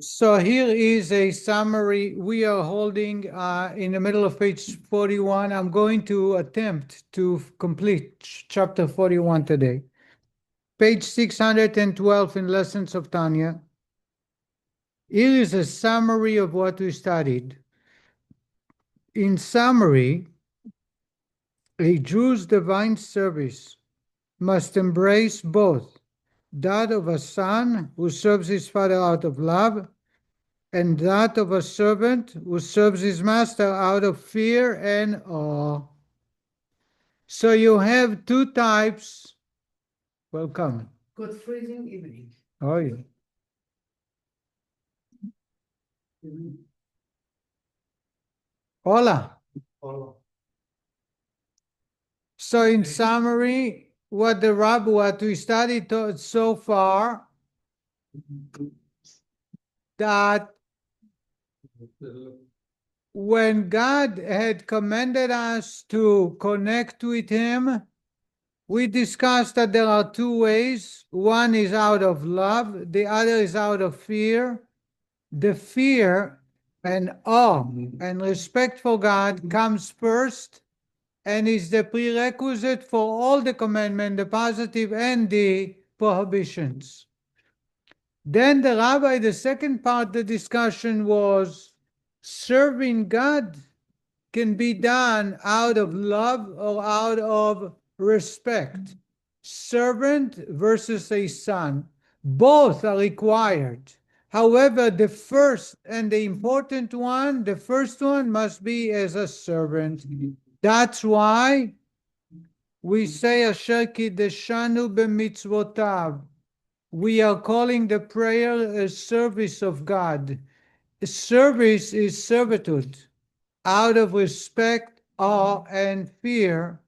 So here is a summary. We are holding in the middle of page 41. I'm going to attempt to complete chapter 41 today. Page 612 in Lessons of Tanya. Here is a summary of what we studied. In summary, a Jew's divine service must embrace both that of a son who serves his father out of love and that of a servant who serves his master out of fear and awe. So you have two types. Welcome. Good freezing evening. Oh, yeah. Hola. Hola. So in summary, what we studied so far, that when God had commanded us to connect with Him, we discussed that there are two ways. One is out of love, the other is out of fear. The fear and awe and respect for God comes first and is the prerequisite for all the commandments, the positive and the prohibitions. Then the rabbi, the second part of the discussion was serving God can be done out of love or out of respect. Servant versus a son. Both are required. However, the first and the important one, the first one must be as a servant. That's why we say Asher Kideshanu b'mitzvotav. We are calling the prayer a service of God. Service is servitude, out of respect, awe, and fear,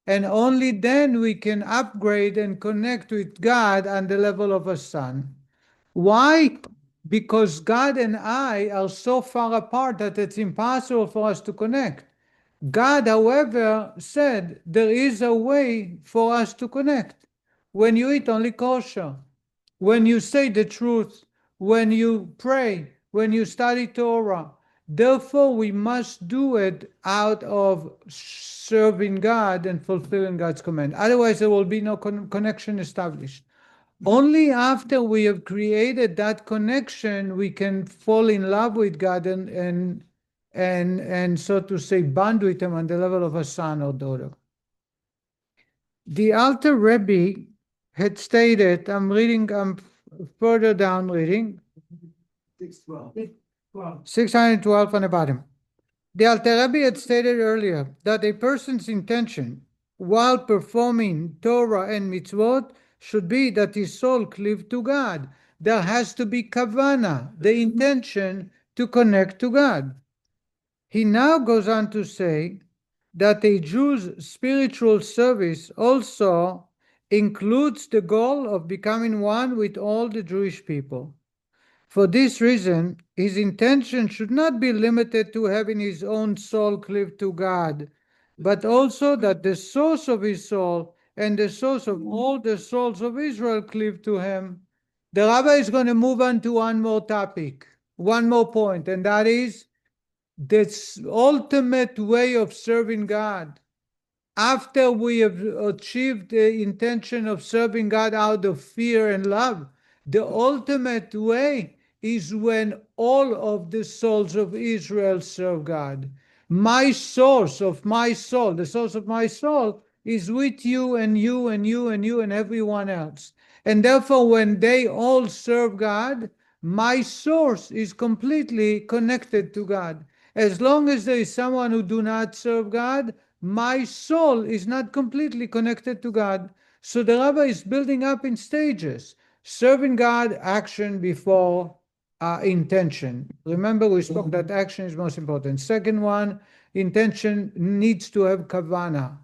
and only then we can upgrade and connect with God on the level of a son. Why? Because God and I are so far apart that it's impossible for us to connect. God, however, said there is a way for us to connect. When you eat only kosher, when you say the truth, when you pray, when you study Torah. Therefore, we must do it out of serving God and fulfilling God's command. Otherwise, there will be no connection established. Only after we have created that connection, we can fall in love with God and so to say, bond with Him on the level of a son or daughter. The Alter Rebbe had stated, I'm further down reading, 612 on the bottom. The Alter Rebbe had stated earlier that a person's intention while performing Torah and mitzvot should be that his soul cleave to God. There has to be kavana, the intention to connect to God. He now goes on to say that a Jew's spiritual service also includes the goal of becoming one with all the Jewish people. For this reason, his intention should not be limited to having his own soul cleave to God, but also that the source of his soul and the source of all the souls of Israel cleave to him. The rabbi is going to move on to one more topic, one more point, and that is the ultimate way of serving God. After we have achieved the intention of serving God out of fear and love, the ultimate way is when all of the souls of Israel serve God. My source of my soul, the source of my soul, is with you and you and you and you and everyone else. And therefore, when they all serve God, my source is completely connected to God. As long as there is someone who do not serve God, my soul is not completely connected to God. So the rabbi is building up in stages. Serving God, action before intention. Remember, we spoke that action is most important. Second one, intention needs to have kavana.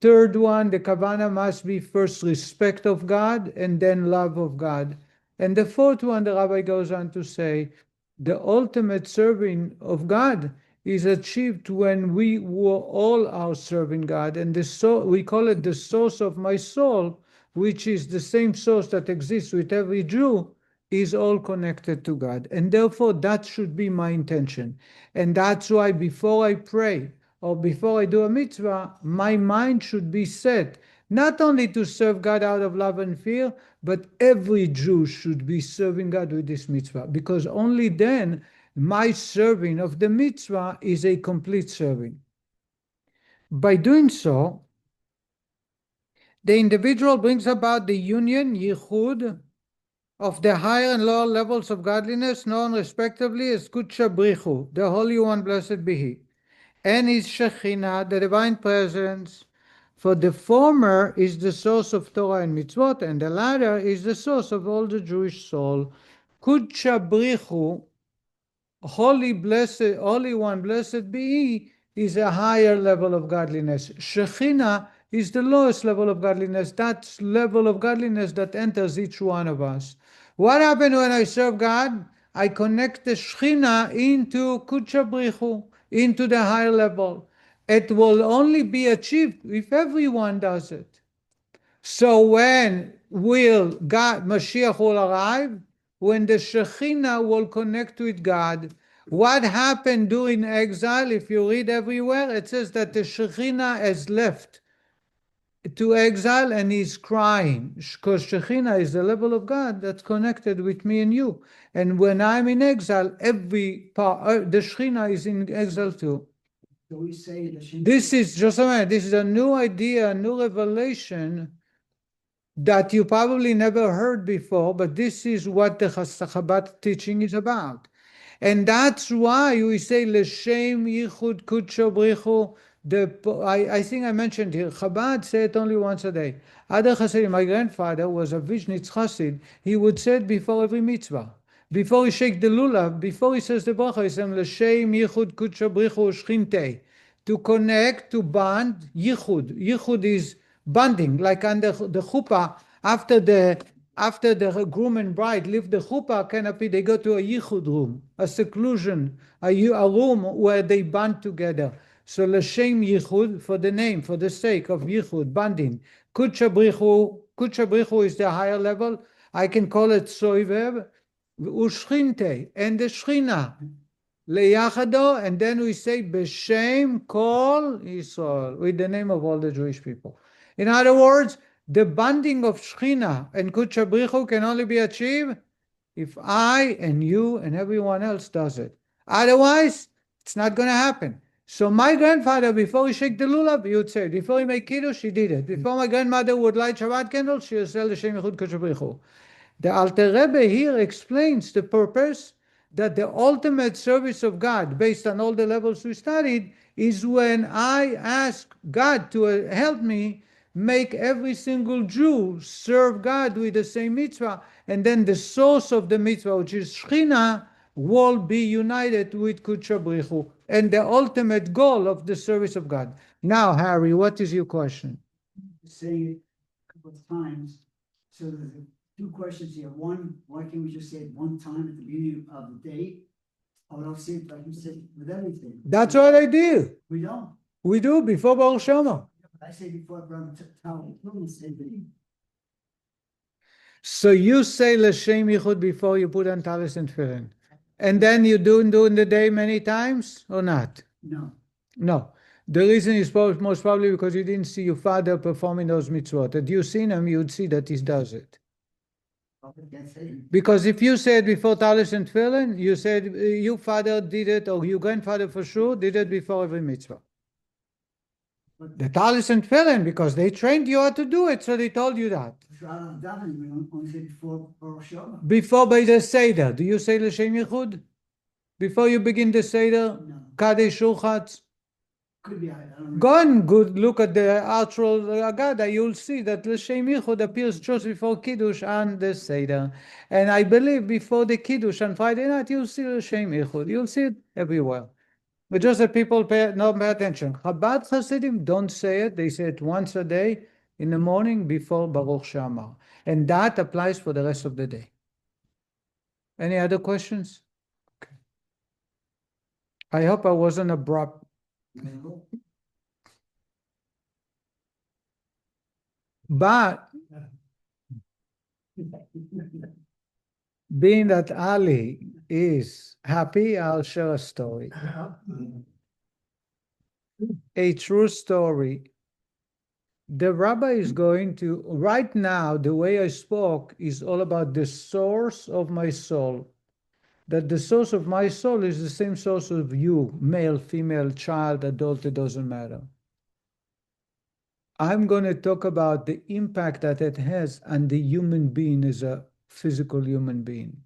Third one, the kavana must be first respect of God and then love of God. And the fourth one, the rabbi goes on to say, the ultimate serving of God is achieved when we all are serving God. And we call it the source of my soul, which is the same source that exists with every Jew, is all connected to God. And therefore, that should be my intention. And that's why before I pray or before I do a mitzvah, my mind should be set not only to serve God out of love and fear, but every Jew should be serving God with this mitzvah, because only then my serving of the mitzvah is a complete serving. By doing so, the individual brings about the union, yichud, of the higher and lower levels of godliness, known respectively as Kudsha brich, the Holy One, blessed be He, and His Shechina, the divine presence. For the former is the source of Torah and mitzvot, and the latter is the source of all the Jewish soul. Kudsha brich, Holy One, blessed be He, is a higher level of godliness. Shechina is the lowest level of godliness, that level of godliness that enters each one of us. What happens when I serve God? I connect the Shechina into Kudsha brich, into the higher level. It will only be achieved if everyone does it. So when will God, Mashiach will arrive? When the Shechina will connect with God. What happened during exile? If you read everywhere, it says that the Shechina has left to exile and he's crying, because Shechina is the level of God that's connected with me and you. And when I'm in exile, every part, the Shechina is in exile too. So we say the This is just a minute. This is a new idea, a new revelation that you probably never heard before, but this is what the Chabad teaching is about. And that's why we say L'Shem Yichud Kudsha brich. I think I mentioned here, Chabad say it only once a day. Other Hasidim, my grandfather was a Vishnitz Chassid. He would say it before every mitzvah. Before he shake the lulav, before he says the bracha, he says L'Shem Yichud Kudsha brich Shchintei. To connect, to bond, Yichud. Yichud is bonding, like under the chuppah, after the groom and bride leave the chuppah canopy, they go to a yichud room, a seclusion, a room where they bond together. So l'shem yichud, for the name, for the sake of yichud, bonding. Kudsha brich is the higher level. I can call it soivev, ushchinte, and the shchina. Leyachado, and then we say B'Shem Kol Yisrael, with the name of all the Jewish people. In other words, the bonding of Shechina and Kudsha brich can only be achieved if I and you and everyone else does it. Otherwise, it's not going to happen. So my grandfather, before he shake the lulav, he would say it. Before he make kiddush, he did it. Before my grandmother would light Shabbat candles, she would say L'Shem Yichud Kudsha brich. The Alter Rebbe here explains the purpose that the ultimate service of God, based on all the levels we studied, is when I ask God to help me make every single Jew serve God with the same mitzvah, and then the source of the mitzvah, which is Shechina, will be united with Kudsha brich, and the ultimate goal of the service of God. Now, Harry, what is your question? saying it a couple of times. So there's two questions here. One, why can't we just say it one time at the beginning of the day? I would also say it like you said with everything. That's what I do. We don't. We do before Baruch Shema. I say before Brother Tal, say the So you say L'Shem Yichud before you put on talis and tefillin, and then you do in the day many times or not? no. No. The reason is most probably because you didn't see your father performing those mitzvot. Had you seen him, you'd see that he does it. Because if you said before talis and tefillin, you said your father did it, or your grandfather for sure did it before every mitzvah. The talis and tefillin, because they trained you how to do it, so they told you that. Before by the Seder, do you say L'Shem Yichud? Before you begin the Seder? No. Kadesh Shuchatz? Could be. I don't know. Go and good look at the actual Agada, you'll see that L'Shem Yichud appears just before Kiddush and the Seder. And I believe before the Kiddush on Friday night, you'll see L'Shem Yichud. You'll see it everywhere. But just that people not pay attention. Chabad Hasidim don't say it. They say it once a day in the morning before Baruch She'amar. And that applies for the rest of the day. Any other questions? Okay. I hope I wasn't abrupt. But Being that Ali is happy, I'll share a story. A true story. The rabbi is going to, right now, the way I spoke is all about the source of my soul. That the source of my soul is the same source of you, male, female, child, adult, it doesn't matter. I'm going to talk about the impact that it has on the human being as a physical human being.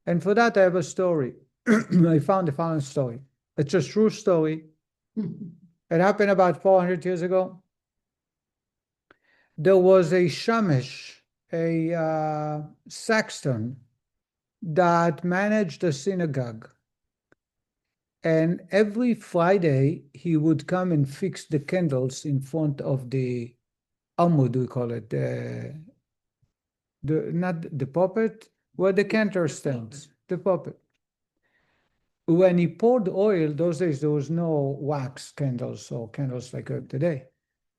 And for that, I have a story. I found the following story. It's a true story. It happened about 400 years ago. There was a shamish, a sexton, that managed a synagogue. And every Friday, he would come and fix the candles in front of the Amud, we call it, not the puppet, where the cantor stands, the puppet. When he poured oil, those days there was no wax candles or candles like today.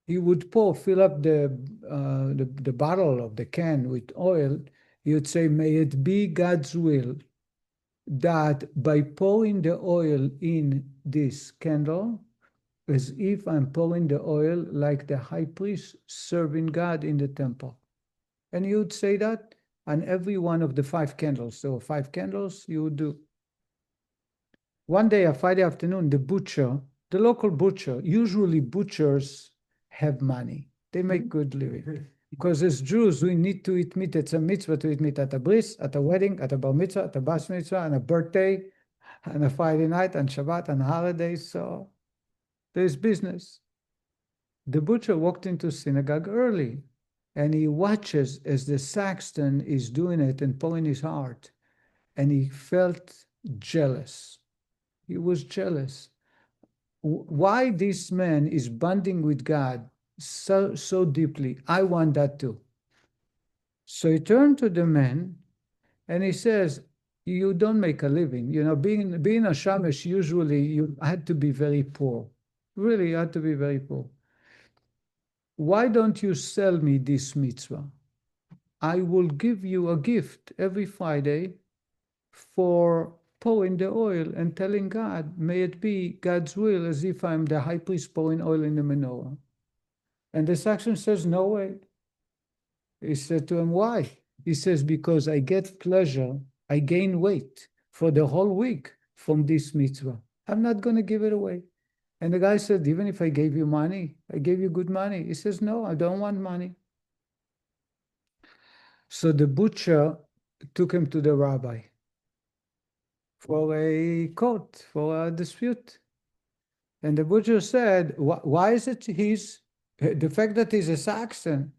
He would fill up the bottle of the can with oil. He would say, "May it be God's will that by pouring the oil in this candle, as if I'm pouring the oil like the high priest serving God in the temple." And he would say that on every one of the 5 candles. There were 5 candles you would do. One day, a Friday afternoon, the local butcher, usually butchers have money. They make good living. Because as Jews, we need to eat meat. It's a mitzvah to eat meat at a bris, at a wedding, at a bar mitzvah, at a bas mitzvah, on a birthday, on a Friday night, on Shabbat, on holidays. So there's business. The butcher walked into synagogue early, and he watches as the sexton is doing it and pouring his heart. And he felt jealous. He was jealous. Why this man is bonding with God so deeply? I want that too. So he turned to the man and he says, "You don't make a living. You know, being a shamish, usually you had to be very poor. Really, you had to be very poor. Why don't you sell me this mitzvah? I will give you a gift every Friday for pouring the oil and telling God, may it be God's will, as if I'm the high priest pouring oil in the menorah." And the sexton says, "No way." He said to him, "Why?" He says, "Because I get pleasure, I gain weight for the whole week from this mitzvah. I'm not going to give it away." And the guy said, "Even if I gave you money, I gave you good money." He says, "No, I don't want money." So the butcher took him to the rabbi for a court, for a dispute. And the butcher said, "Why is it the fact that he's a Saxon,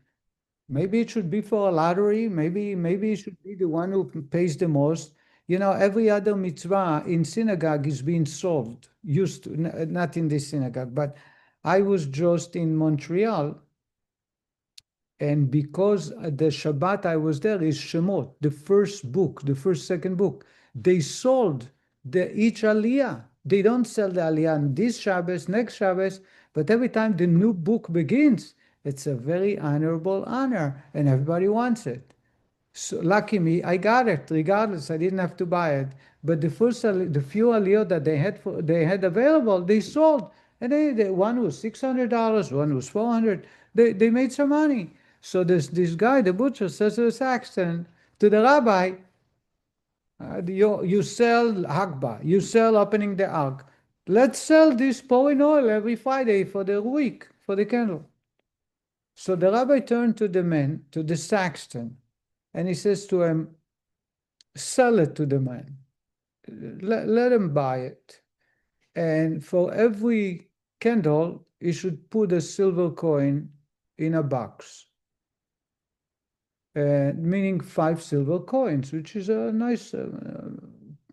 maybe it should be for a lottery, maybe it should be the one who pays the most. You know, every other mitzvah in synagogue is being solved, used to, not in this synagogue, but I was just in Montreal, and because the Shabbat I was there is Shemot, the second book. They sold each aliyah. They don't sell the aliyah on this Shabbos, next Shabbos, but every time the new book begins, it's a very honorable honor, and everybody wants it. So lucky me, I got it. Regardless, I didn't have to buy it. But the few aliyot that they had available, they sold, and one was $600, one was $400. They made some money. So this guy, the butcher, says to the sexton, to the rabbi, you sell Hakba, you sell opening the ark. Let's sell this pouring oil every Friday for the week, for the candle. So the rabbi turned to the man, to the sexton, and he says to him, "Sell it to the man. Let him buy it. And for every candle, he should put a silver coin in a box." Meaning 5 silver coins, which is a nice,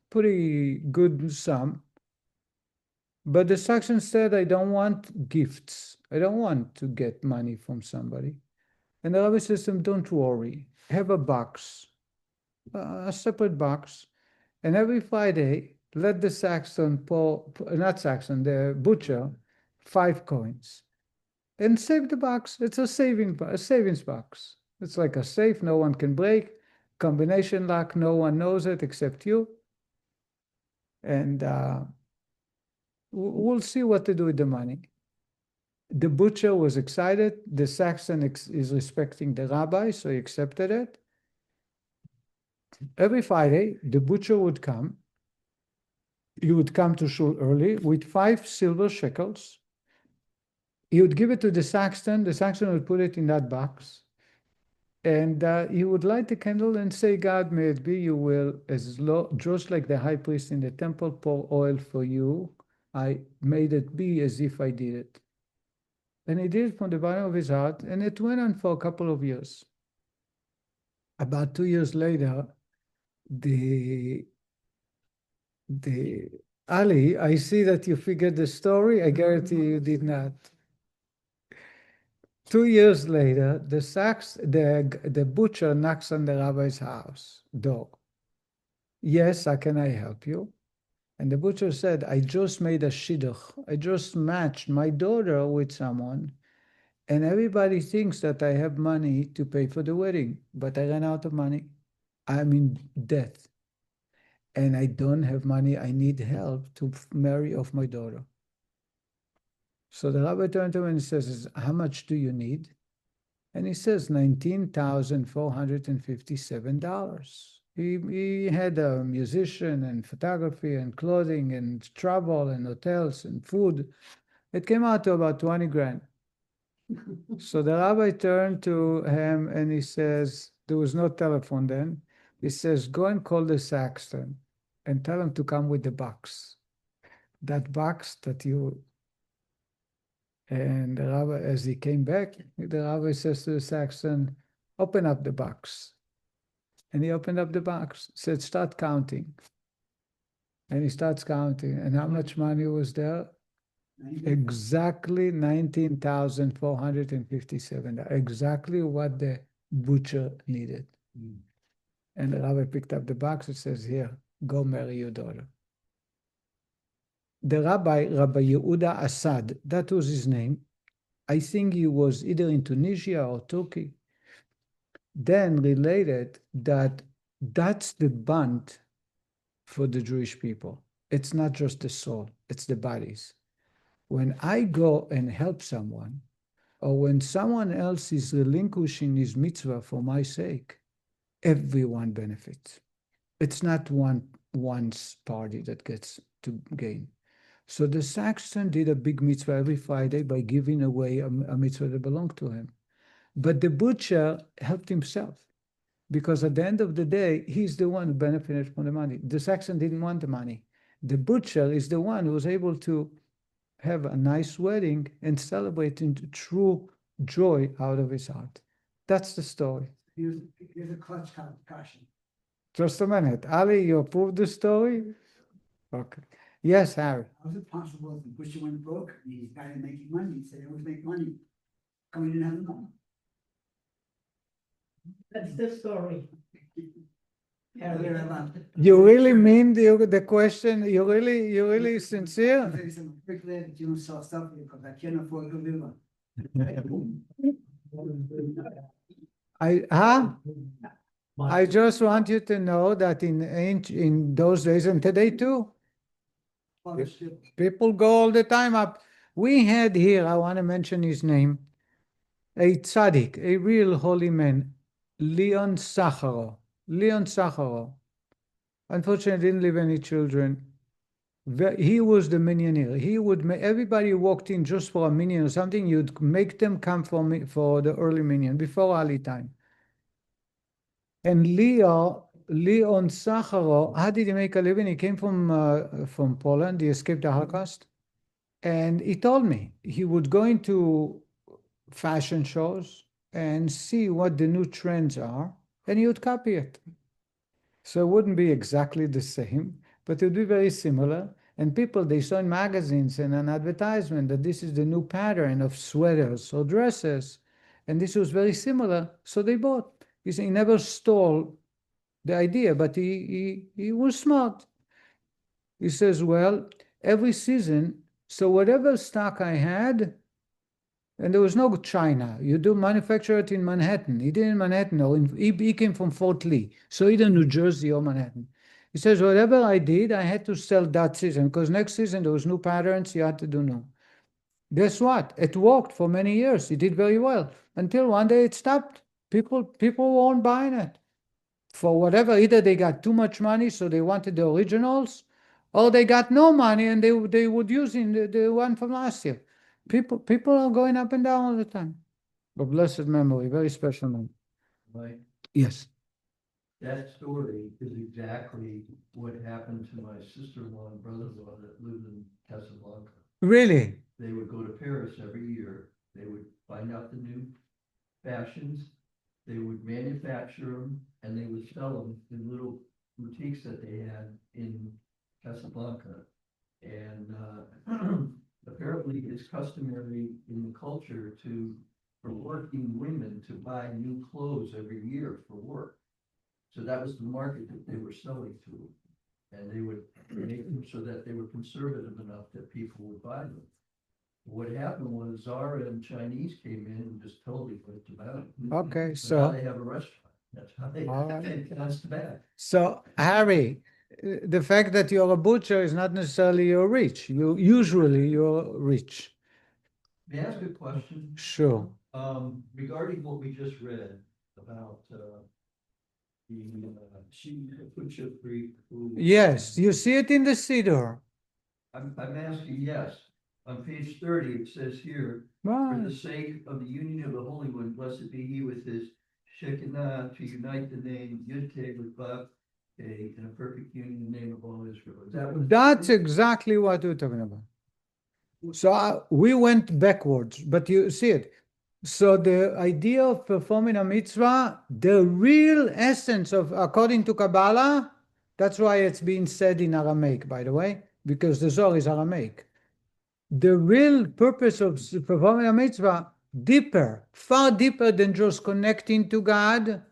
pretty good sum. But the Saxon said, "I don't want gifts. I don't want to get money from somebody." And the rabbi says to him, "Don't worry. Have a box, a separate box. And every Friday, let the the butcher, 5 coins. And save the box. It's a savings box." It's like a safe, no one can break. Combination lock, no one knows it except you. And we'll see what to do with the money. The butcher was excited. The Saxon is respecting the rabbi, so he accepted it. Every Friday, the butcher would come. He would come to shul early with 5 silver shekels. He would give it to the Saxon. The Saxon would put it in that box. And he would light the candle and say, God, may it be you will, just like the high priest in the temple, pour oil for you. I made it be as if I did it. And he did it from the bottom of his heart, and it went on for a couple of years. About 2 years later, the Ali, I see that you figured the story. I guarantee you did not. 2 years later, the butcher knocks on the rabbi's house door. Yes, how can I help you? And the butcher said, I just made a shidduch. I just matched my daughter with someone, and everybody thinks that I have money to pay for the wedding, but I ran out of money. I'm in debt, and I don't have money. I need help to marry off my daughter. So the rabbi turned to him and says, how much do you need? And he says, $19,457. He had a musician and photography and clothing and travel and hotels and food. It came out to about 20 grand. So the rabbi turned to him and he says, there was no telephone then. He says, go and call the Saxon and tell him to come with the box. That box that you... And the rabbi, as he came back, the rabbi says to the Saxon, open up the box. And he opened up the box, said, start counting. And he starts counting. And how much money was there? Exactly $19,457. Exactly what the butcher needed. And the rabbi picked up the box. It says, here, go marry your daughter. The Rabbi Yehuda Assad, that was his name. I think he was either in Tunisia or Turkey. Then related that that's the bond for the Jewish people. It's not just the soul, it's the bodies. When I go and help someone, or when someone else is relinquishing his mitzvah for my sake, everyone benefits. It's not one's party that gets to gain. So the Saxon did a big mitzvah every Friday by giving away a mitzvah that belonged to him. But the butcher helped himself, because at the end of the day, he's the one who benefited from the money. The Saxon didn't want the money. The butcher is the one who was able to have a nice wedding and celebrate into true joy out of his heart. That's the story. Here's a clutch caution. Just a minute. Ali, you approve the story? Okay. Yes, Harry. How is it possible if the butcher went broke and he's got to make money? He said, I always make money. Come he didn't have the money. That's the story. You really mean the question? You really sincere? I'm very glad that you don't sell stuff because I can't afford to live. I just want you to know that in those days and today too, people go all the time up. We had here, I want to mention his name, a tzaddik, a real holy man, Leon Sacharo. Leon Sacharo. Unfortunately, didn't leave any children. He was the minyaneer. He would make everybody who walked in just for a minyan or something. You'd make them come for the early minyan before Ali time. And Leon Sacharo, how did he make a living? He came from Poland. He escaped the Holocaust, and he told me he would go into fashion shows and see what the new trends are, and he would copy it. So it wouldn't be exactly the same, but it would be very similar. And people, they saw in magazines and an advertisement that this is the new pattern of sweaters or dresses, and this was very similar, so they bought. He never stole the idea, but he was smart. He says, well, every season, so whatever stock I had, And there was no China. You do manufacture it in Manhattan. He did in Manhattan, or he came from Fort Lee, so either New Jersey or Manhattan. He says, whatever I did, I had to sell that season, because next season there was new patterns, you had to do new. Guess what? It worked for many years. He did very well, until one day it stopped. People weren't buying it. For whatever, either they got too much money, so they wanted the originals, or they got no money and they would use the one from last year. People are going up and down all the time. A blessed memory, very special memory. Right. Yes. That story is exactly what happened to my sister-in-law and brother-in-law that lived in Casablanca. Really? They would go to Paris every year. They would find out the new fashions. They would manufacture them and they would sell them in little boutiques that they had in Casablanca. And apparently it's customary in the culture for working women to buy new clothes every year for work. So that was the market that they were selling to. And they would make them so that they were conservative enough that people would buy them. What happened was Zara and Chinese came in and just totally flipped them out. Okay, But so now they have a restaurant. That's how they, all right. that's bad. So Harry, the fact that you're a butcher is not necessarily you're rich. You're rich. May I ask a question? Sure. Regarding what we just read about the Kudsha brich. Yes, you see it in the Siddur. I'm asking, yes. On page 30, it says here, for Right. the sake of the union of the Holy One, blessed be he with his Shechina, to unite the name Yud-Keh with Vav-Keh in a perfect union in the name of all Israel. Is that what? That's exactly what we're talking about. So we went backwards, but you see it. So the idea of performing a mitzvah, the real essence of, according to Kabbalah, that's why it's being said in Aramaic, by the way, because the Zohar is Aramaic. The real purpose of performing a mitzvah, deeper, far deeper than just connecting to God.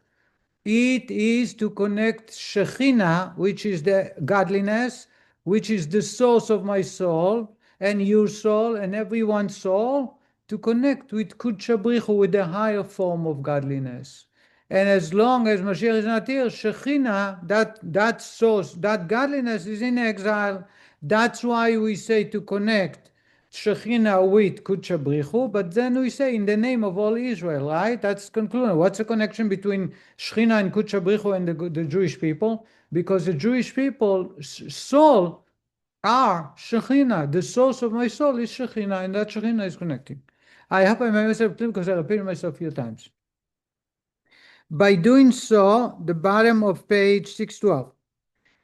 It is to connect Shechina, which is the godliness, which is the source of my soul, and your soul, and everyone's soul, to connect with Kudsha brich, with the higher form of godliness. And as long as Mashiach is not here, Shechina, that source, that godliness is in exile. That's why we say to connect Shechina with Kudsha brich, but then we say in the name of all Israel, right? That's conclusion. What's the connection between Shechina and Kudsha brich and the Jewish people? Because the Jewish people, soul, are Shechina. The source of my soul is Shechina, and that Shechina is connecting. I hope I made myself clear because I repeated myself a few times. By doing so, the bottom of page 612.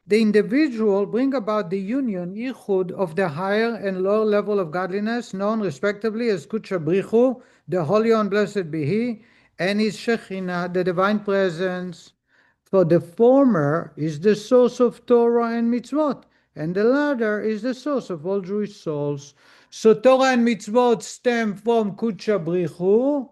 The individual bring about the union, yichud, of the higher and lower level of godliness, known respectively as Kudsha brich, the Holy One, blessed be He, and His Shechina, the divine presence. For the former is the source of Torah and mitzvot, and the latter is the source of all Jewish souls. So Torah and mitzvot stem from Kudsha brich,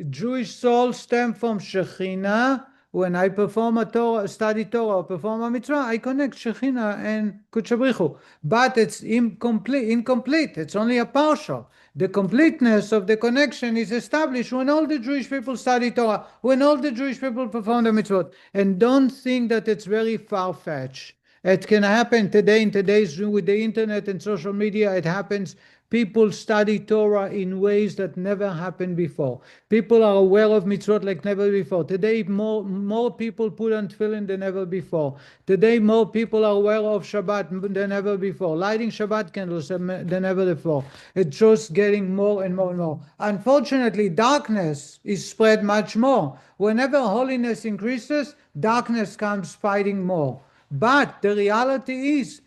Jewish souls stem from Shechina. When I perform a Torah, study Torah, or perform a mitzvah, I connect Shechina and Kudsha brich. But it's incomplete. It's only a partial. The completeness of the connection is established when all the Jewish people study Torah, when all the Jewish people perform the mitzvot. And don't think that it's very far-fetched. It can happen today, in today's, with the internet and social media, it happens. People study Torah in ways that never happened before. People are aware of mitzvot like never before. Today, more people put on tefillin than ever before. Today, more people are aware of Shabbat than ever before. Lighting Shabbat candles than ever before. It's just getting more and more and more. Unfortunately, darkness is spread much more. Whenever holiness increases, darkness comes fighting more. But the reality is,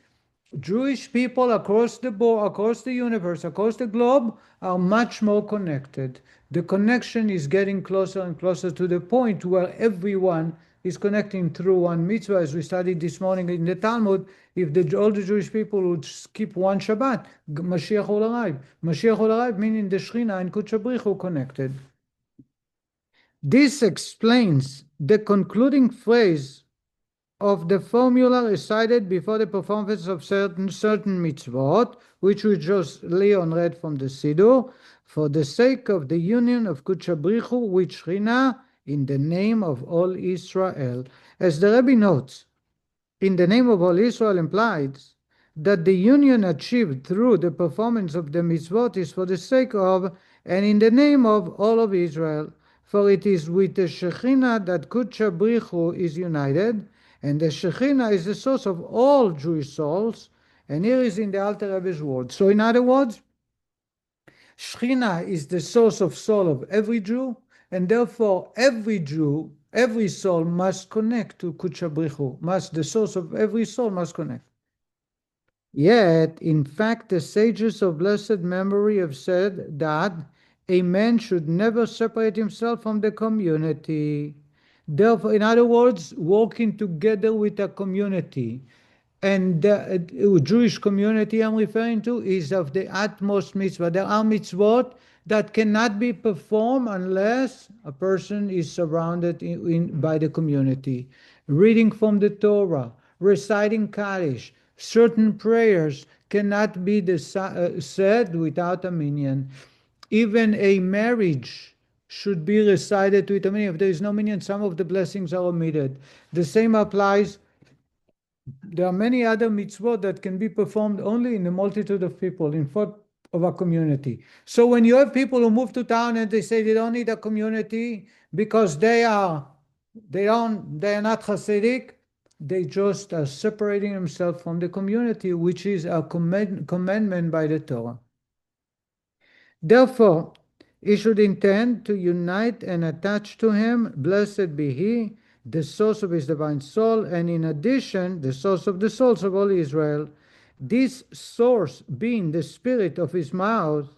Jewish people across the board, across the universe, across the globe, are much more connected. The connection is getting closer and closer to the point where everyone is connecting through one mitzvah. As we studied this morning in the Talmud, if all the Jewish people would skip one Shabbat, Mashiach will arrive. Mashiach will arrive, meaning the Shechina and Kudsha brich are connected. This explains the concluding phrase of the formula recited before the performance of certain mitzvot, which we just Leon read from the Siddur, for the sake of the union of Kudsha brich with Shechina in the name of all Israel. As the Rebbe notes, in the name of all Israel implies that the union achieved through the performance of the mitzvot is for the sake of and in the name of all of Israel. For it is with the Shechina that Kudsha brich is united, and the Shechina is the source of all Jewish souls, and here is in the Alter Rebbe's words. So in other words, Shechina is the source of soul of every Jew, and therefore every Jew, every soul must connect to Kudsha brich, the source of every soul must connect. Yet, in fact, the sages of blessed memory have said that a man should never separate himself from the community. Therefore, in other words, working together with a community. And the Jewish community I'm referring to is of the utmost mitzvah. There are mitzvot that cannot be performed unless a person is surrounded by the community. Reading from the Torah, reciting Kaddish, certain prayers cannot be said without a minyan. Even a marriage should be recited with a minyan. If there is no minyan, some of the blessings are omitted. The same applies. There are many other mitzvot that can be performed only in a multitude of people, in front of a community. So when you have people who move to town and they say they don't need a community because they are not Hasidic, they just are separating themselves from the community, which is a commandment by the Torah. Therefore, he should intend to unite and attach to him, blessed be he, the source of his divine soul, and in addition, the source of the souls of all Israel. This source being the spirit of his mouth,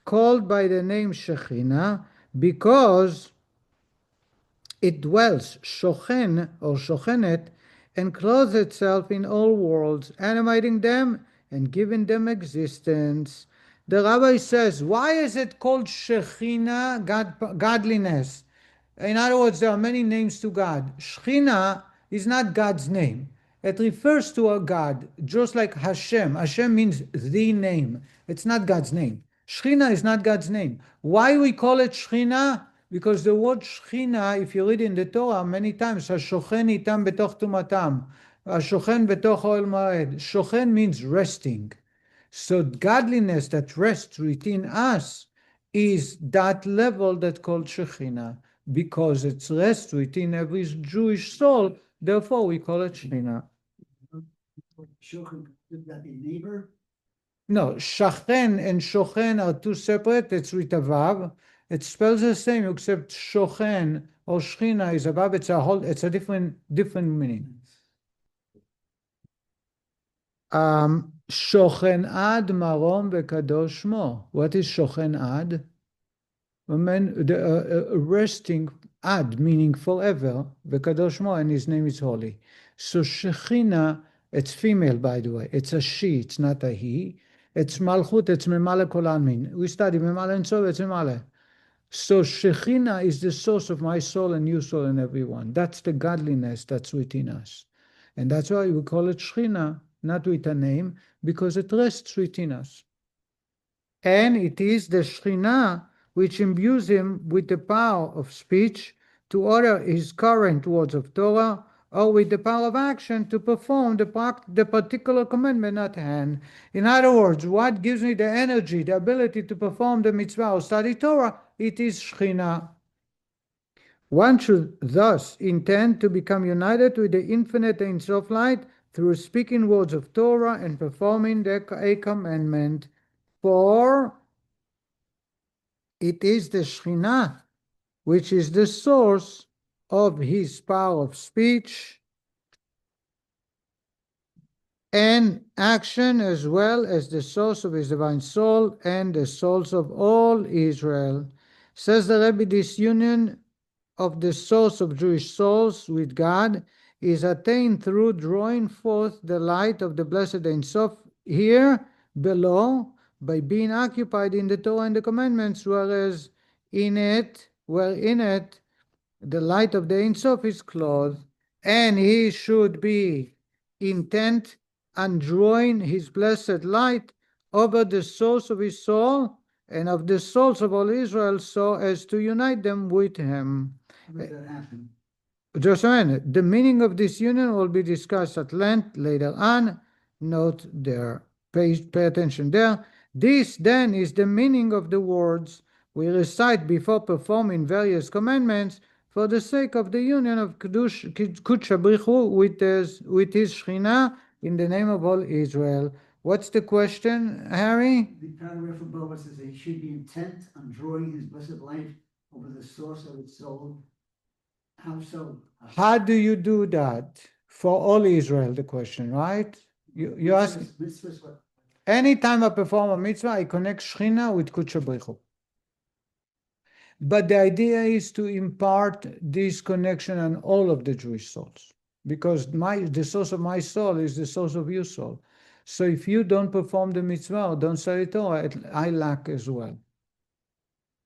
called by the name Shechina, because it dwells, shochen or shochenet, and clothes itself in all worlds, animating them and giving them existence. The rabbi says, why is it called Shechina, godliness? In other words, there are many names to God. Shechina is not God's name. It refers to a God, just like Hashem. Hashem means the name. It's not God's name. Shechina is not God's name. Why we call it Shechina? Because the word Shechina, if you read in the Torah many times, Hashochen itam betoch tumatam, Hashochen betoch oel moed. Shochen means resting. So godliness that rests within us is that level that's called Shechina, because it rests within every Jewish soul. Therefore, we call it Shechina. Shochen, could that be neighbor? No, Shachen and Shochen are two separate. It's with a vav. It spells the same, except Shochen or Shechina is a vav. It's a different meaning. Shochen ad marom v'kadosh mo. What is Shochen ad? Resting ad, meaning forever, v'kadosh mo, and his name is holy. So Shechina, it's female, by the way. It's a she, it's not a he. It's malchut, it's memale kol almin. We study memale and so it's memale. So Shechina is the source of my soul and your soul and everyone. That's the godliness that's within us. And that's why we call it Shechina, not with a name, because it rests within us. And it is the Shechina which imbues him with the power of speech to utter his current words of Torah, or with the power of action to perform the particular commandment at hand. In other words, what gives me the energy, the ability to perform the mitzvah or study Torah? It is Shechina. One should thus intend to become united with the infinite Ein Sof light through speaking words of Torah and performing a commandment. For it is the Shechina which is the source of his power of speech and action, as well as the source of his divine soul and the souls of all Israel. Says the Rebbe, this union of the source of Jewish souls with God is attained through drawing forth the light of the blessed Ein Sof here below by being occupied in the Torah and the commandments, whereas in it the light of the Ein Sof is clothed. and he should be intent on drawing his blessed light over the souls of his soul and of the souls of all Israel, so as to unite them with him. How does that happen? Just a minute. The meaning of this union will be discussed at length later on. Note there. Pay attention there. This then is the meaning of the words we recite before performing various commandments for the sake of the union of Kudsha brich with his Shechina in the name of all Israel. What's the question, Harry? The paragraph above us says that he should be intent on drawing his blessed light over the source of its soul. How so? How do you do that for all Israel? The question, right? You ask. Mitzvahs, what? Anytime I perform a mitzvah, I connect Shechina with Kudsha brich. But the idea is to impart this connection on all of the Jewish souls, because the source of my soul is the source of your soul. So if you don't perform the mitzvah or don't study Torah, I lack as well.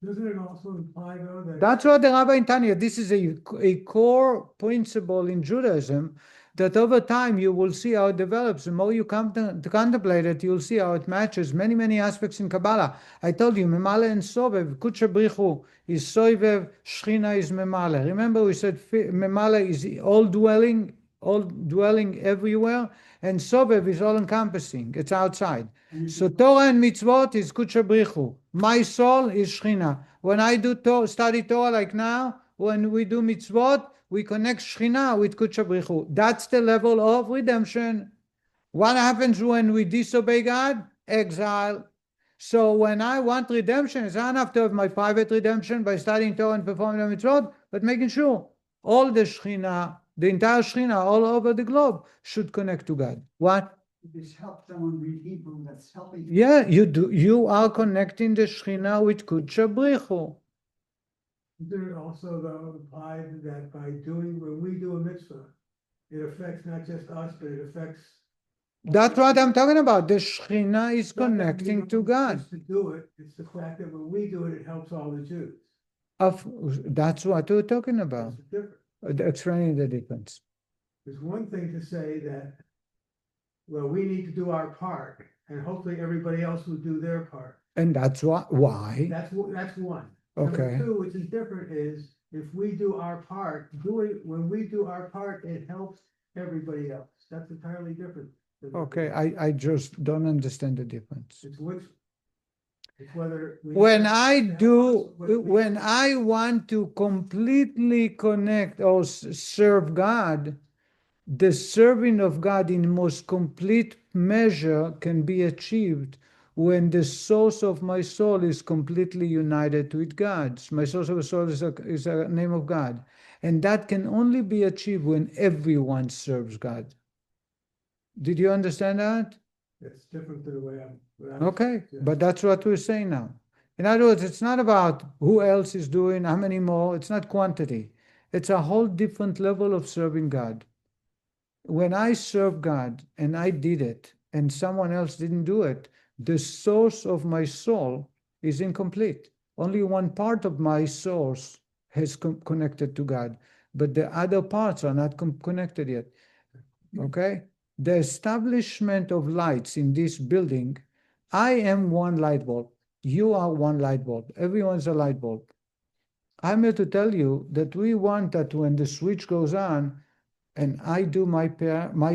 Doesn't it also imply, though, that That's what the Rabbi in Tanya, this is a core principle in Judaism, that over time you will see how it develops. The more you come to contemplate it, you'll see how it matches many, many aspects in Kabbalah. I told you, Memale and Sovev, Kudsha brich is Sovev, Shechina is Memale. Remember we said Memale is all dwelling everywhere, and Sovev is all encompassing, it's outside. So Torah and mitzvot is Kudsha brich. My soul is Shechina. When I do study Torah like now, when we do mitzvot, we connect Shechina with Kudsha brich. That's the level of redemption. What happens when we disobey God? Exile. So when I want redemption, it's not enough to have my private redemption by studying Torah and performing the mitzvot, but making sure all the Shechina, the entire Shechina all over the globe should connect to God. What? This helps someone read Hebrew, that's helping. Yeah, you do. You are connecting the Shechina with Kudsha brich. isn't it also, though, implied that when we do a mitzvah, it affects not just us, but it affects. That's what I'm talking about. The Shechina is It's not that we connecting don't to God. just to do it, it's the fact that when we do it, it helps all the Jews. That's what we're talking about. That's the difference. Explaining the difference. There's one thing to say that, well, we need to do our part, and hopefully everybody else will do their part. And that's why. That's one. Okay. Number two, which is different, is if we do our part, when we do our part, it helps everybody else. That's entirely different. Okay, I just don't understand the difference. It's whether. When I want to completely connect or serve God, the serving of God in most complete measure can be achieved when the source of my soul is completely united with God. My source of the soul is a name of God. And that can only be achieved when everyone serves God. Did you understand that? It's different than the way Okay, but that's what we're saying now. In other words, it's not about who else is doing, how many more. It's not quantity. It's a whole different level of serving God. When I serve God and I did it and someone else didn't do it, the source of my soul is incomplete. Only one part of my source has connected to God, but the other parts are not connected yet. Okay? The establishment of lights in this building, I am one light bulb. You are one light bulb. Everyone's a light bulb. I'm here to tell you that we want that when the switch goes on and I do my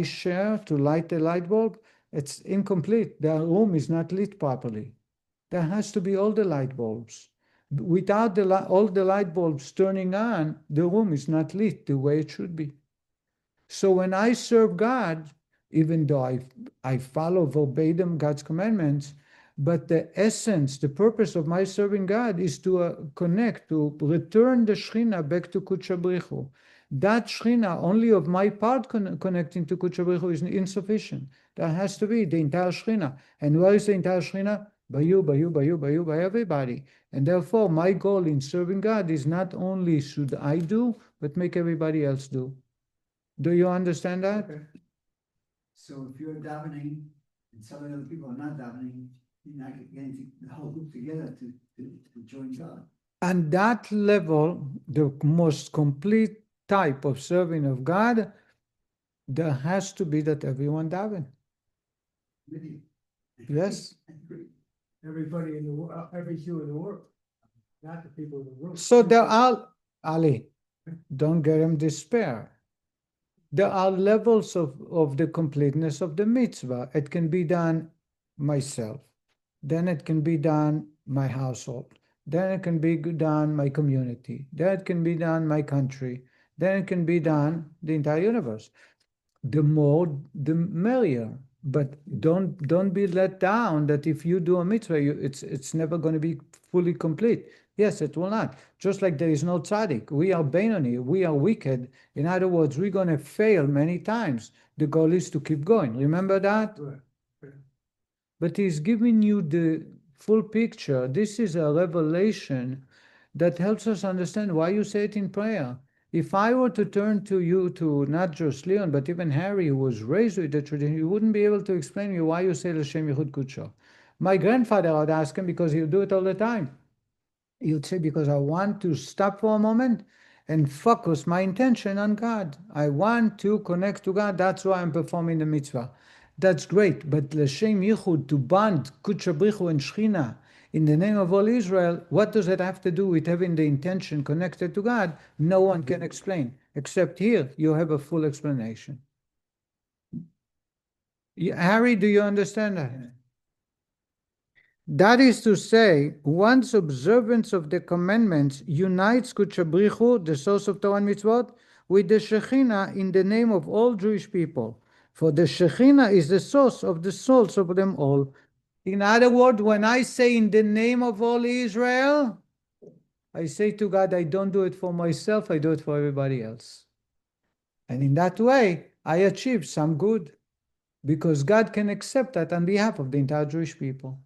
share to light the light bulb, it's incomplete. The room is not lit properly. There has to be all the light bulbs. Without all the light bulbs turning on, the room is not lit the way it should be. So when I serve God, even though I follow verbatim God's commandments, but the essence, the purpose of my serving God is to connect, to return the Shechina back to Kudsha brich. That Shechina, only of my part connecting to Kudsha brich is insufficient. There has to be the entire Shechina. And where is the entire Shechina? By you, by everybody. And therefore, my goal in serving God is not only should I do, but make everybody else do. Do you understand that? Okay. So if you're davening and some of the other people are not davening, you're not getting the whole group together to join God. On that level, the most complete type of serving of God, there has to be that everyone daven. Yes. Everybody in the world, every Jew in the world, not the people in the world. So there are, Ali, don't get him despair. There are levels of the completeness of the mitzvah. It can be done myself. Then it can be done my household. Then it can be done my community. Then it can be done my country. Then it can be done the entire universe. The more, the merrier. But don't be let down that if you do a mitzvah, it's never going to be fully complete. Yes, it will not. Just like there is no tzaddik. We are Benoni. We are wicked. In other words, we're going to fail many times. The goal is to keep going. Remember that? Right. But he's giving you the full picture. This is a revelation that helps us understand why you say it in prayer. If I were to turn to you, to not just Leon, but even Harry, who was raised with the tradition, you wouldn't be able to explain to me why you say L'Shem Yichud Kudsha. My grandfather, I would ask him because he'll do it all the time. He would say, because I want to stop for a moment and focus my intention on God. I want to connect to God. That's why I'm performing the mitzvah. That's great. But L'Shem Yichud, to bond Kudsha brich and Shechina in the name of all Israel, what does that have to do with having the intention connected to God? No one can explain. Except here, you have a full explanation. Harry, do you understand that? That is to say, one's observance of the commandments unites Kudsha brich, the source of Torah and mitzvot, with the Shechina in the name of all Jewish people. For the Shechina is the source of the souls of them all. In other words, when I say in the name of all Israel, I say to God, I don't do it for myself, I do it for everybody else. And in that way, I achieve some good, because God can accept that on behalf of the entire Jewish people.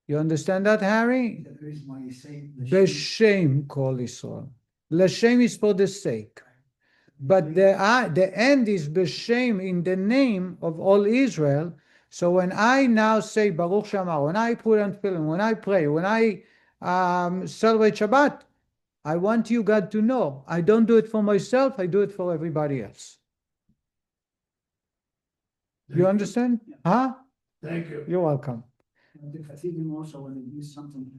You understand that, Harry? The reason why you say B'Shem kol Yisrael. L'Shem is for the sake. But the end is B'Shem, in the name of all Israel. So when I now say Baruch Shamar, when I put on tefillin, when I pray, when I celebrate Shabbat, I want you, God, to know I don't do it for myself, I do it for everybody else. You understand? Huh? Thank you. You're welcome. The Hasidim also, when they use something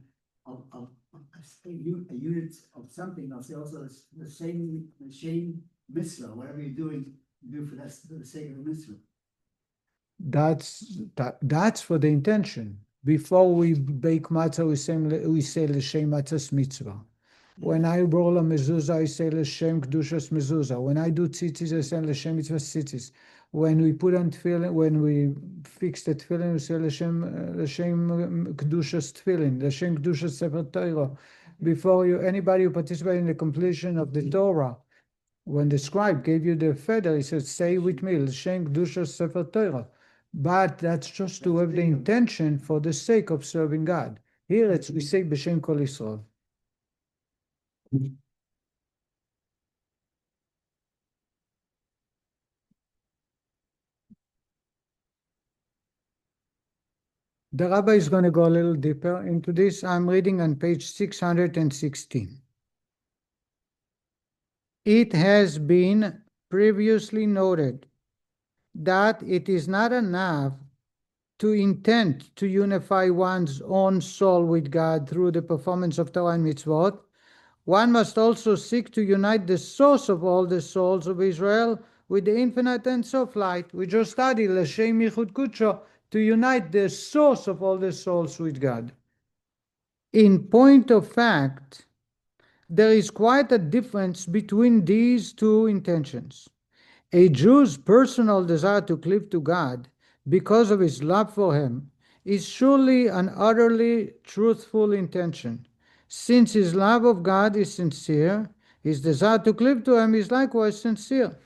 of a unit of something, they'll say also the same mitzvah, whatever you're doing, you do for the sake of the mitzvah. That's for the intention. Before we bake matzah, we say l'shem matzahs mitzvah. When I roll a mezuzah, I say l'shem kedushas mezuzah. When I do tzitzis, I say l'shem mitzvah tzitzis. When we put on tefillin, when we fix the tefillin, we say l'shem kedushas tefillin, l'shem kedushas sefer Torah. Before anybody who participated in the completion of the Torah, when the scribe gave you the feather, he said, say with me, l'shem kedushas sefer Torah. But that's just to have the intention for the sake of serving God. Here we say b'shem kol Yisrael. The rabbi is going to go a little deeper into this. I'm reading on page 616. It has been previously noted that it is not enough to intend to unify one's own soul with God through the performance of Torah and mitzvot. One must also seek to unite the source of all the souls of Israel with the infinite Ein Sof light. We just studied L'Shem Yichud Kudsha, to unite the source of all the souls with God. In point of fact, there is quite a difference between these two intentions. A Jew's personal desire to cleave to God because of his love for him is surely an utterly truthful intention. Since his love of God is sincere, his desire to cleave to him is likewise sincere.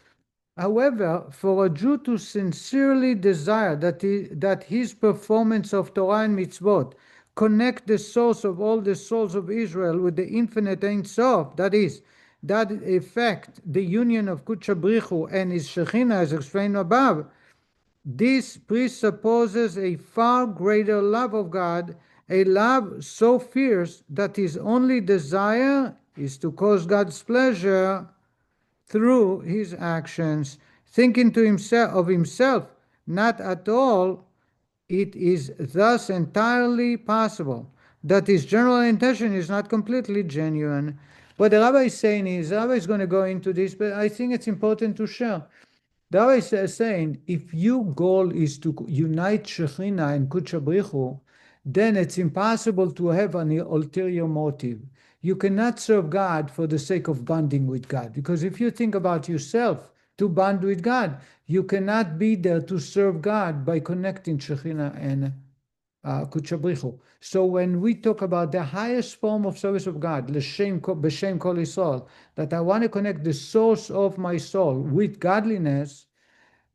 However, for a Jew to sincerely desire that his performance of Torah and mitzvot connect the source of all the souls of Israel with the infinite Ein Sof, that is, that effect the union of Kudsha brich and his Shechina as explained above, this presupposes a far greater love of God, a love so fierce that his only desire is to cause God's pleasure through his actions, thinking to himself, not at all. It is thus entirely possible that his general intention is not completely genuine. What the rabbi is saying is, the rabbi is going to go into this, but I think it's important to share. The rabbi is saying, if your goal is to unite Shechina and Kudsha brich, then it's impossible to have an ulterior motive. You cannot serve God for the sake of bonding with God, because if you think about yourself to bond with God, you cannot be there to serve God by connecting Shechina and Kudsha brich. So when we talk about the highest form of service of God, L'shem kol Yisrael, that I want to connect the source of my soul with godliness,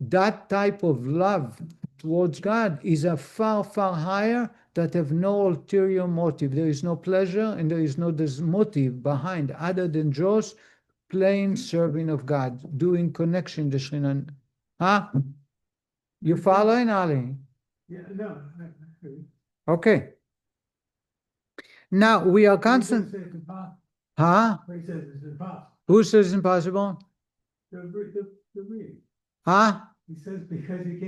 that type of love towards God is a far, far higher, that have no ulterior motive. There is no pleasure and there is no motive behind other than just plain serving of God, doing connection to Shechina. Huh? You following, Ali? Yeah, no. Okay. Now we are He constant. says it's impossible. Huh? He says it's impossible. Who says it's impossible? The reading. Huh? He says because you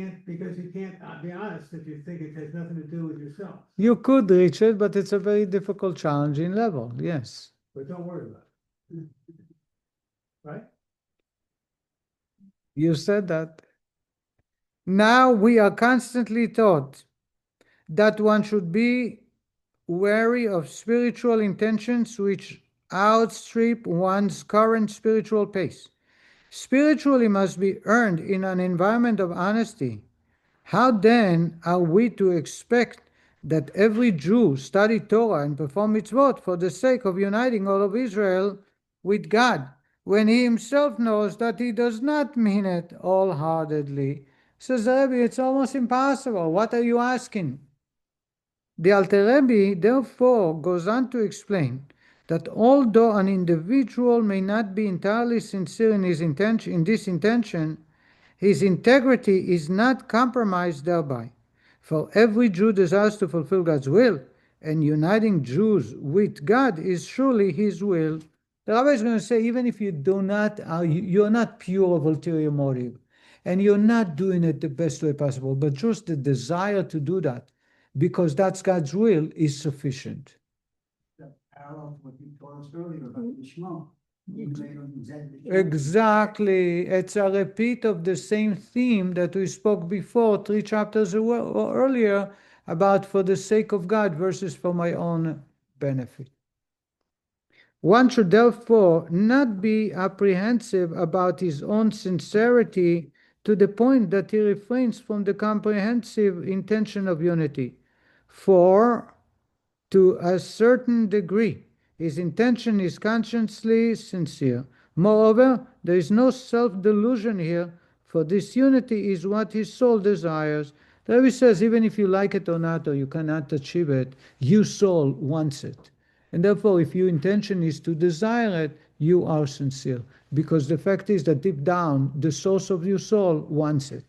can't be honest if you think it has nothing to do with yourself. You could reach it, but it's a very difficult, challenging level. Yes. But don't worry about it. Right? You said that. Now we are constantly taught that one should be wary of spiritual intentions which outstrip one's current spiritual pace. Spiritually must be earned in an environment of honesty. How then are we to expect that every Jew study Torah and perform mitzvot for the sake of uniting all of Israel with God, when he himself knows that he does not mean it wholeheartedly? Says the Rebbe, it's almost impossible. What are you asking? The Alter Rebbe therefore goes on to explain that although an individual may not be entirely sincere in his intention, in this intention, his integrity is not compromised thereby. For every Jew desires to fulfill God's will, and uniting Jews with God is surely his will. The rabbi is going to say, even if you do not, you're not pure of ulterior motive, and you're not doing it the best way possible, but just the desire to do that, because that's God's will, is sufficient. That parallel to what you told us earlier about the Shema. Exactly. It's a repeat of the same theme that we spoke before, 3 chapters earlier, about for the sake of God versus for my own benefit. One should therefore not be apprehensive about his own sincerity to the point that he refrains from the comprehensive intention of unity. For, to a certain degree, his intention is consciously sincere. Moreover, there is no self-delusion here, for this unity is what his soul desires. The Rebbe says, even if you like it or not, or you cannot achieve it, your soul wants it. And therefore, if your intention is to desire it, you are sincere. Because the fact is that deep down, the source of your soul wants it.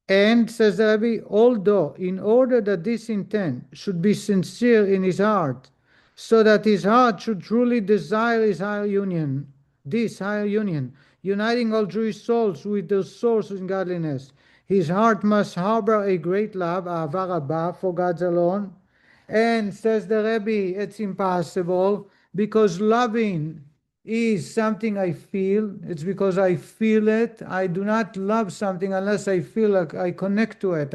And, says the Rebbe, although in order that this intent should be sincere in his heart, so that his heart should truly desire his higher union, this higher union, uniting all Jewish souls with their source in godliness, his heart must harbor a great love, ahava rabbah, for God alone. And, says the Rebbe, it's impossible, because loving is something I feel. It's because I feel it. I do not love something unless I feel like I connect to it.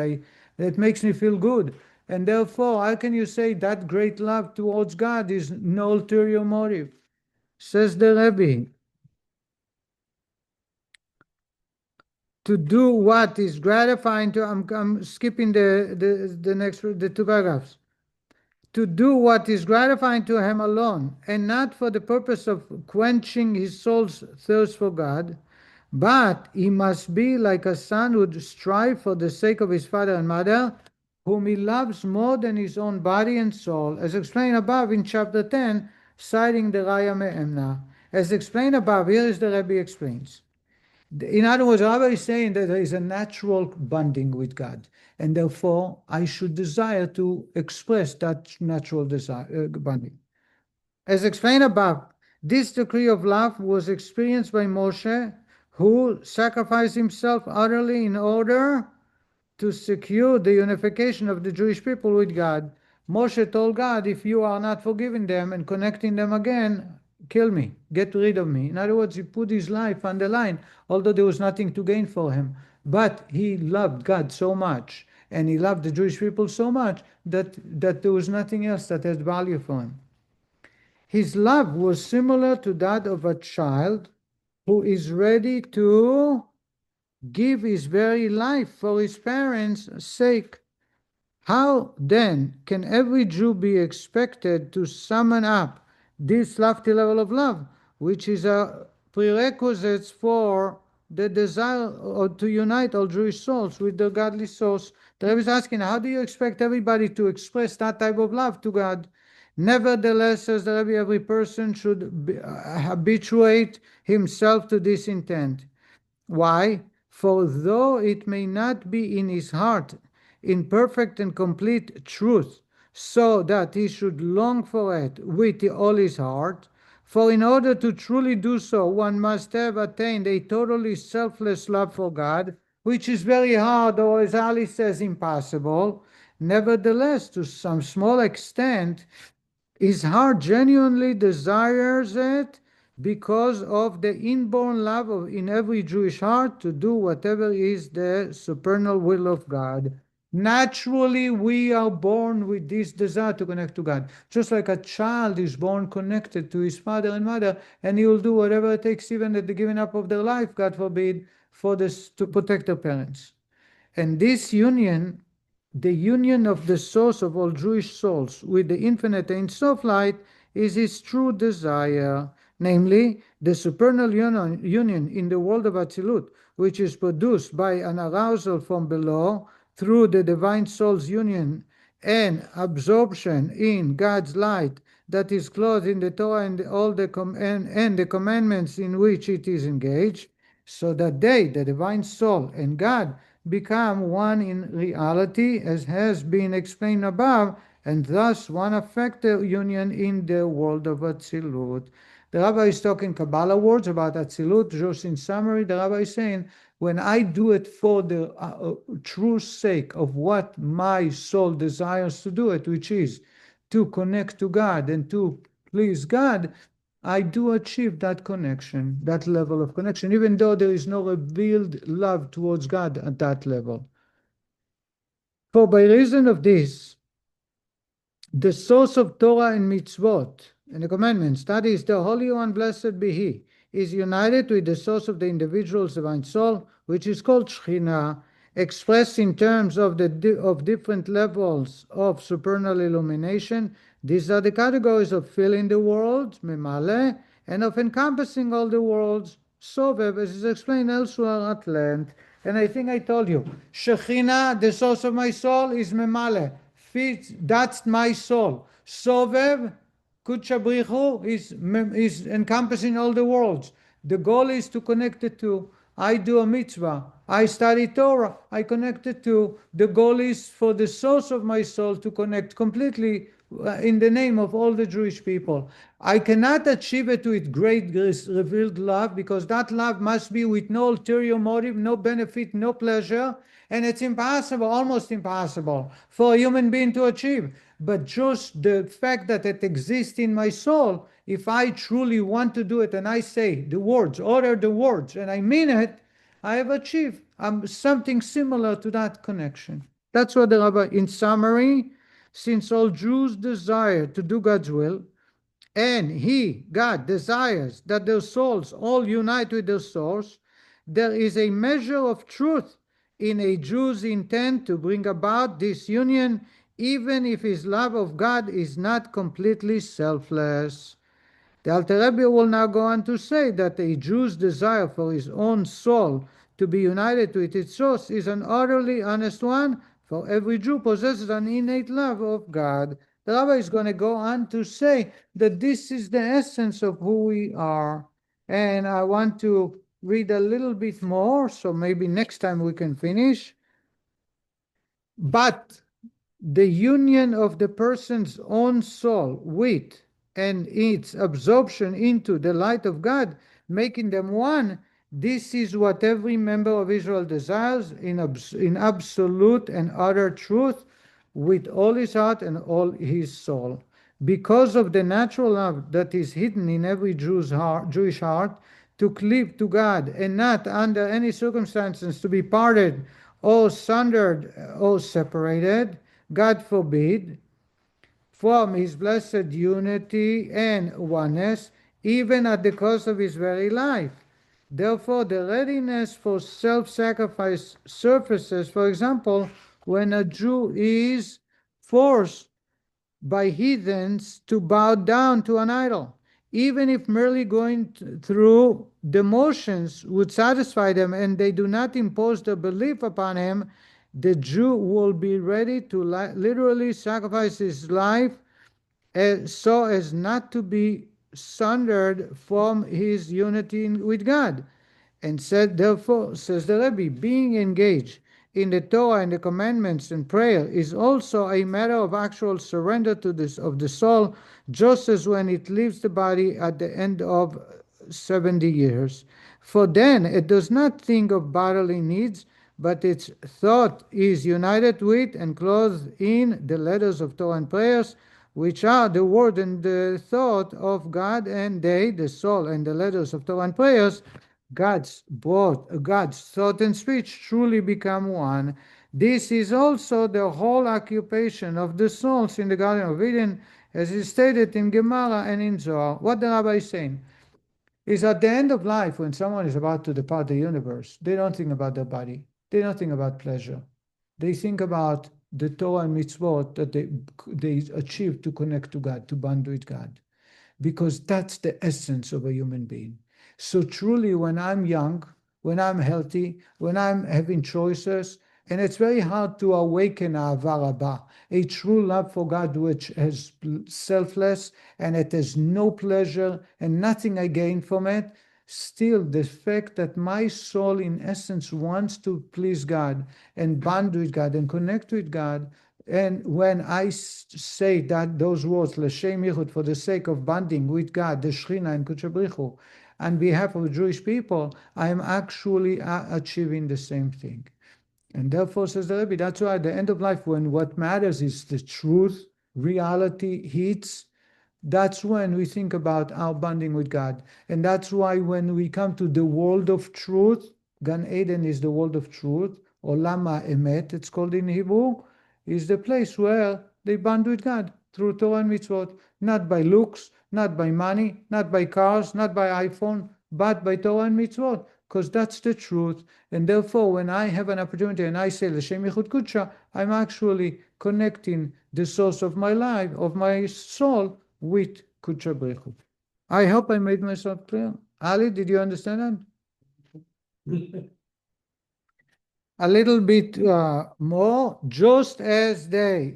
It makes me feel good. And therefore, how can you say that great love towards God is no ulterior motive? Says the Rebbe, to do what is gratifying to, I'm skipping the next, the 2 paragraphs. To do what is gratifying to him alone, and not for the purpose of quenching his soul's thirst for God, but he must be like a son who would strive for the sake of his father and mother, whom he loves more than his own body and soul, as explained above in chapter 10, citing the Raya Me'emna. As explained above, here is the Rebbe explains. In other words, Rabbi is saying that there is a natural bonding with God, and therefore I should desire to express that natural desire, bonding. As explained above, This decree of love was experienced by Moshe, who sacrificed himself utterly in order to secure the unification of the Jewish people with God. Moshe told God, if you are not forgiving them and connecting them again, kill me, get rid of me. In other words, he put his life on the line, although there was nothing to gain for him. But he loved God so much, and he loved the Jewish people so much, that there was nothing else that had value for him. His love was similar to that of a child who is ready to give his very life for his parents' sake. How then can every Jew be expected to summon up this lofty level of love, which is a prerequisite for the desire to unite all Jewish souls with their godly source? The Rebbe is asking, how do you expect everybody to express that type of love to God? Nevertheless, says the Rebbe, every person should habituate himself to this intent. Why? For though it may not be in his heart in perfect and complete truth, so that he should long for it with all his heart, for in order to truly do so, one must have attained a totally selfless love for God, which is very hard, or as Ali says, impossible. Nevertheless, to some small extent, his heart genuinely desires it because of the inborn love in every Jewish heart to do whatever is the supernal will of God. Naturally, we are born with this desire to connect to God. Just like a child is born connected to his father and mother, and he will do whatever it takes, even at the giving up of their life, God forbid, for this, to protect their parents. And this union, the union of the source of all Jewish souls with the infinite Ein Sof light, is his true desire, namely the supernal union in the world of Atzilut, which is produced by an arousal from below through the divine soul's union and absorption in God's light that is clothed in the Torah and all the commandments in which it is engaged, so that they, the divine soul and God, become one in reality, as has been explained above, and thus one affected union in the world of Atzilut. The Rabbi is talking Kabbalah words about Atzilut. Just in summary, the Rabbi is saying, when I do it for the true sake of what my soul desires to do it, which is to connect to God and to please God, I do achieve that connection, that level of connection, even though there is no revealed love towards God at that level. For by reason of this, the source of Torah and mitzvot and the commandments, that is the Holy One, blessed be He, is united with the source of the individual's divine soul, which is called Shechina, expressed in terms of different levels of supernal illumination. These are the categories of filling the world, memale, and of encompassing all the worlds, sovev, as is explained elsewhere at length. And I think I told you, Shechina, the source of my soul, is memale. That's my soul. Sovev, Kudsha brich is encompassing all the worlds. The goal is to connect the two. I do a mitzvah, I study Torah, I connect the two. The goal is for the source of my soul to connect completely in the name of all the Jewish people. I cannot achieve it with great revealed love, because that love must be with no ulterior motive, no benefit, no pleasure, and it's impossible, almost impossible, for a human being to achieve. But just the fact that it exists in my soul, if I truly want to do it and I say the words, utter the words, and I mean it, I have achieved something similar to that connection. That's what the Rabbi, in summary, since all Jews desire to do God's will, and He, God, desires that their souls all unite with their source, there is a measure of truth in a Jew's intent to bring about this union, even if his love of God is not completely selfless. The Alter Rebbe will now go on to say that a Jew's desire for his own soul to be united with its source is an utterly honest one, for every Jew possesses an innate love of God. The Rabbi is going to go on to say that this is the essence of who we are. And I want to read a little bit more, so maybe next time we can finish. But the union of the person's own soul with and its absorption into the light of God, making them one, this is what every member of Israel desires in absolute and utter truth, with all his heart and all his soul. Because of the natural love that is hidden in every Jewish heart, to cleave to God and not under any circumstances to be parted or sundered or separated, God forbid, from his blessed unity and oneness, even at the cost of his very life. Therefore, the readiness for self-sacrifice surfaces, for example, when a Jew is forced by heathens to bow down to an idol. Even if merely going through the motions would satisfy them and they do not impose their belief upon him, the Jew will be ready to literally sacrifice his life so as not to be sundered from his unity with God. And said, therefore, says the Rebbe, being engaged in the Torah and the commandments and prayer is also a matter of actual surrender to this of the soul, just as when it leaves the body at the end of 70 years. For then it does not think of bodily needs, but its thought is united with and clothed in the letters of Torah and prayers, which are the word and the thought of God, and they, the soul and the letters of Torah and prayers, God's thought and speech truly become one. This is also the whole occupation of the souls in the Garden of Eden, as is stated in Gemara and in Zohar. What the Rabbi is saying is at the end of life, when someone is about to depart the universe, they don't think about their body. They don't think about pleasure. They think about the Torah and mitzvot that they achieve to connect to God, to bond with God, because that's the essence of a human being. So truly, when I'm young, when I'm healthy, when I'm having choices, and it's very hard to awaken Ahava Rabbah, a true love for God which is selfless and it has no pleasure and nothing I gain from it, still the fact that my soul in essence wants to please God and bond with God and connect with God, and when I say that those words, L'Shem Yichud, for the sake of bonding with God, the Shechina and Kudsha brich, on behalf of Jewish people, I am actually achieving the same thing. And therefore, says the Rebbe, that's why at the end of life, when what matters is the truth, reality hits, that's when we think about our bonding with God. And that's why when we come to the world of truth, Gan Eden is the world of truth, or Lama Emet, it's called in Hebrew, is the place where they bond with God through Torah and mitzvot, not by looks, not by money, not by cars, not by iPhone, but by Torah and mitzvot, because that's the truth. And therefore, when I have an opportunity and I say L'Shem Yichud Kudsha, I'm actually connecting the source of my life, of my soul, with Kudsha brich. I hope I made myself clear. Ali, did you understand that? A little bit more, just as the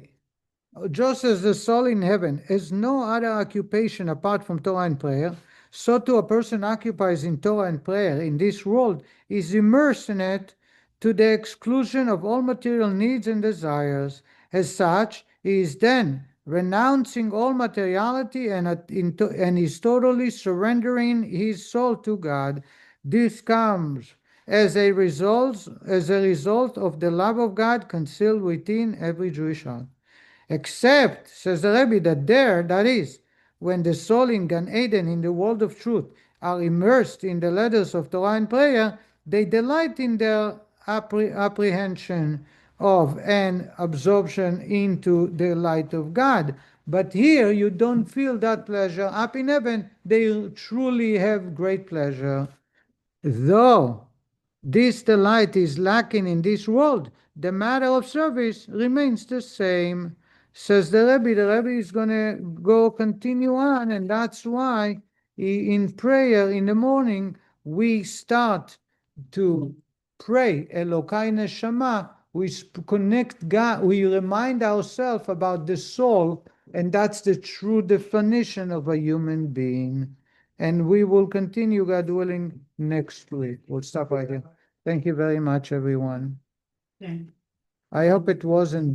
soul in heaven has no other occupation apart from Torah and prayer, so too a person occupies in Torah and prayer in this world is immersed in it to the exclusion of all material needs and desires. As such, he is then renouncing all materiality and is totally surrendering his soul to God. This comes as a result of the love of God concealed within every Jewish heart. Except, says the Rebbe, that is, when the soul in Gan Eden, in the world of truth, are immersed in the letters of Torah and prayer, they delight in their apprehension of and absorption into the light of God. But here you don't feel that pleasure. Up in heaven, they truly have great pleasure. Though this delight is lacking in this world, the matter of service remains the same. Says the Rebbe is going to continue on, and that's why in prayer in the morning we start to pray Elokai Neshama. We connect God, we remind ourselves about the soul, and that's the true definition of a human being. And we will continue, God willing, next week. We'll stop right here. Thank you very much, everyone. Thank I hope it wasn't